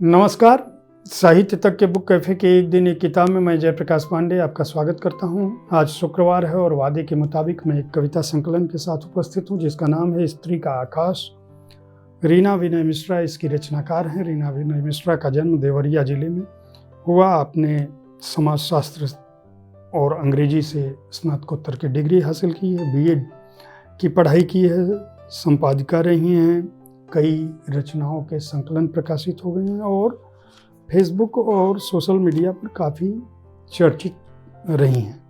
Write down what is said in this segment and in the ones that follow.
नमस्कार। साहित्य तक के बुक कैफे के एक दिन एक किताब में मैं जयप्रकाश पांडे आपका स्वागत करता हूं। आज शुक्रवार है और वादे के मुताबिक मैं एक कविता संकलन के साथ उपस्थित हूं जिसका नाम है स्त्री का आकाश। रीना विनय मिश्रा इसकी रचनाकार हैं। रीना विनय मिश्रा का जन्म देवरिया जिले में हुआ। आपने समाजशास्त्र और अंग्रेजी से स्नातकोत्तर की डिग्री हासिल की है, बीएड की पढ़ाई की है, संपादिका रही हैं, कई रचनाओं के संकलन प्रकाशित हो गए हैं और फेसबुक और सोशल मीडिया पर काफ़ी चर्चित रही हैं।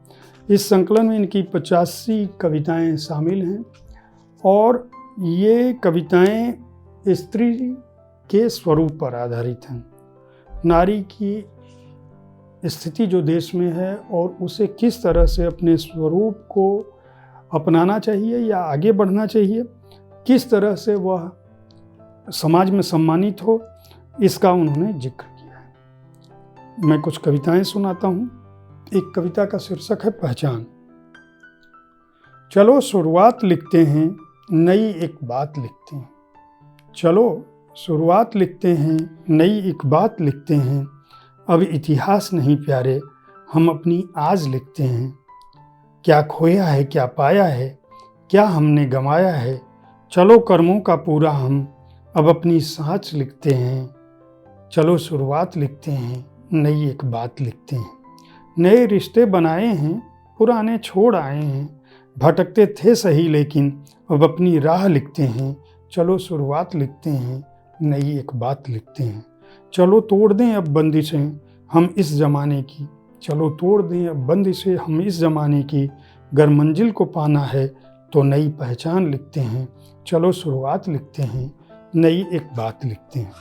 इस संकलन में इनकी 85 कविताएं शामिल हैं और ये कविताएं स्त्री के स्वरूप पर आधारित हैं। नारी की स्थिति जो देश में है और उसे किस तरह से अपने स्वरूप को अपनाना चाहिए या आगे बढ़ना चाहिए, किस तरह से वह समाज में सम्मानित हो, इसका उन्होंने जिक्र किया है। मैं कुछ कविताएं सुनाता हूँ। एक कविता का शीर्षक है पहचान। चलो शुरुआत लिखते हैं, नई एक बात लिखते हैं। चलो शुरुआत लिखते हैं, नई एक बात लिखते हैं। अब इतिहास नहीं प्यारे, हम अपनी आज लिखते हैं। क्या खोया है, क्या पाया है, क्या हमने गंवाया है। चलो कर्मों का पूरा हम अब अपनी सांच लिखते हैं। चलो शुरुआत लिखते हैं, नई एक बात लिखते हैं। नए रिश्ते बनाए हैं, पुराने छोड़ आए हैं। भटकते थे सही लेकिन अब अपनी राह लिखते हैं। चलो शुरुआत लिखते हैं, नई एक बात लिखते हैं। चलो तोड़ दें अब बंदिशें हम इस ज़माने की। चलो तोड़ दें अब बंदिशें हम इस ज़माने की। गर मंजिल को पाना है तो नई पहचान लिखते हैं। चलो शुरुआत लिखते हैं, नई एक बात लिखते हैं।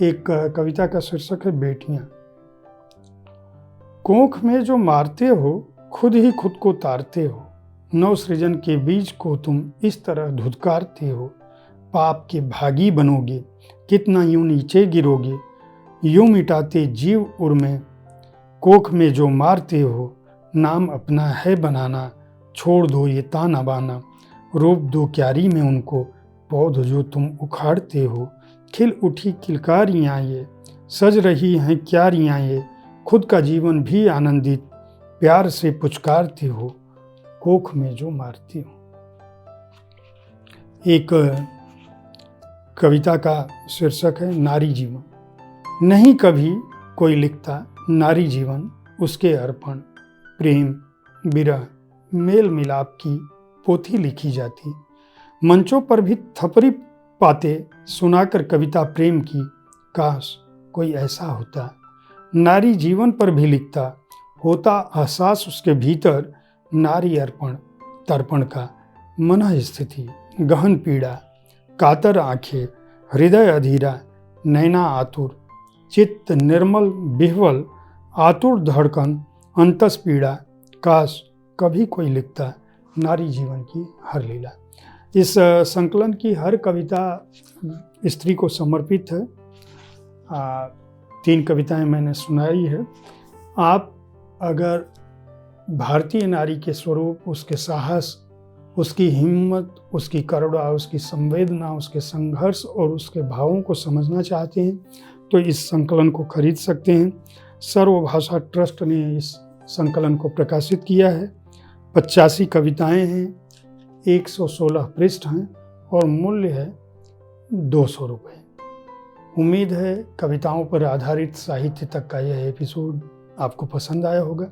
एक कविता का शीर्षक है बेटियां। कोख में जो मारते हो खुद ही खुद को तारते हो। नव सृजन के बीज को तुम इस तरह धुतकारते हो। पाप के भागी बनोगे, कितना यूं नीचे गिरोगे। यूं मिटाते जीव उर्मे, कोख में जो मारते हो। नाम अपना है बनाना, छोड़ दो ये ताना बाना। रोप दो क्यारी में उनको, पौध जो तुम उखाड़ते हो। खिल उठी किलकारियाँ ये, सज रही हैं क्यारियाँ ये। खुद का जीवन भी आनंदित प्यार से पुचकारते हो। कोख में जो मारते हो। एक कविता का शीर्षक है नारी जीवन। नहीं कभी कोई लिखता नारी जीवन, उसके अर्पण प्रेम विरह मेल मिलाप की पोथी लिखी जाती। मंचों पर भी थपरी पाते सुनाकर कविता प्रेम की। काश कोई ऐसा होता, नारी जीवन पर भी लिखता। होता एहसास उसके भीतर, नारी अर्पण तर्पण का। मनः स्थिति गहन पीड़ा, कातर आंखें हृदय अधीरा। नैना आतुर चित्त निर्मल बिह्वल, आतुर धड़कन अंतस पीड़ा। काश कभी कोई लिखता नारी जीवन की हर लीला। इस संकलन की हर कविता स्त्री को समर्पित है। 3 कविताएं मैंने सुनाई है। आप अगर भारतीय नारी के स्वरूप, उसके साहस, उसकी हिम्मत, उसकी करुणा, उसकी संवेदना, उसके संघर्ष और उसके भावों को समझना चाहते हैं तो इस संकलन को खरीद सकते हैं। सर्वभाषा ट्रस्ट ने इस संकलन को प्रकाशित किया है। 85 कविताएं हैं, 116 पृष्ठ हैं और मूल्य है 200 रुपये। उम्मीद है कविताओं पर आधारित साहित्य तक का यह एपिसोड आपको पसंद आया होगा।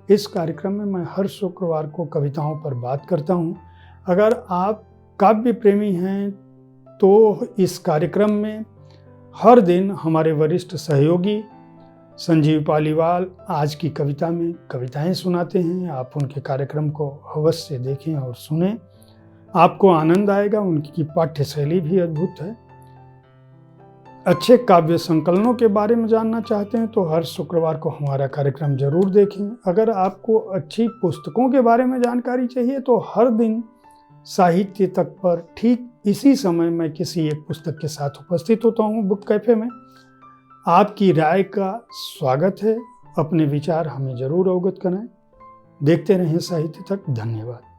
इस कार्यक्रम में मैं हर शुक्रवार को कविताओं पर बात करता हूं। अगर आप काव्य प्रेमी हैं तो इस कार्यक्रम में हर दिन हमारे वरिष्ठ सहयोगी संजीव पालीवाल आज की कविता में कविताएं सुनाते हैं। आप उनके कार्यक्रम को अवश्य देखें और सुनें, आपको आनंद आएगा। उनकी पाठ्य शैली भी अद्भुत है। अच्छे काव्य संकलनों के बारे में जानना चाहते हैं तो हर शुक्रवार को हमारा कार्यक्रम जरूर देखें। अगर आपको अच्छी पुस्तकों के बारे में जानकारी चाहिए तो हर दिन साहित्य तक पर ठीक इसी समय मैं किसी एक पुस्तक के साथ उपस्थित होता हूँ बुक कैफे में। आपकी राय का स्वागत है। अपने विचार हमें जरूर अवगत कराएं। देखते रहें साहित्य तक। धन्यवाद।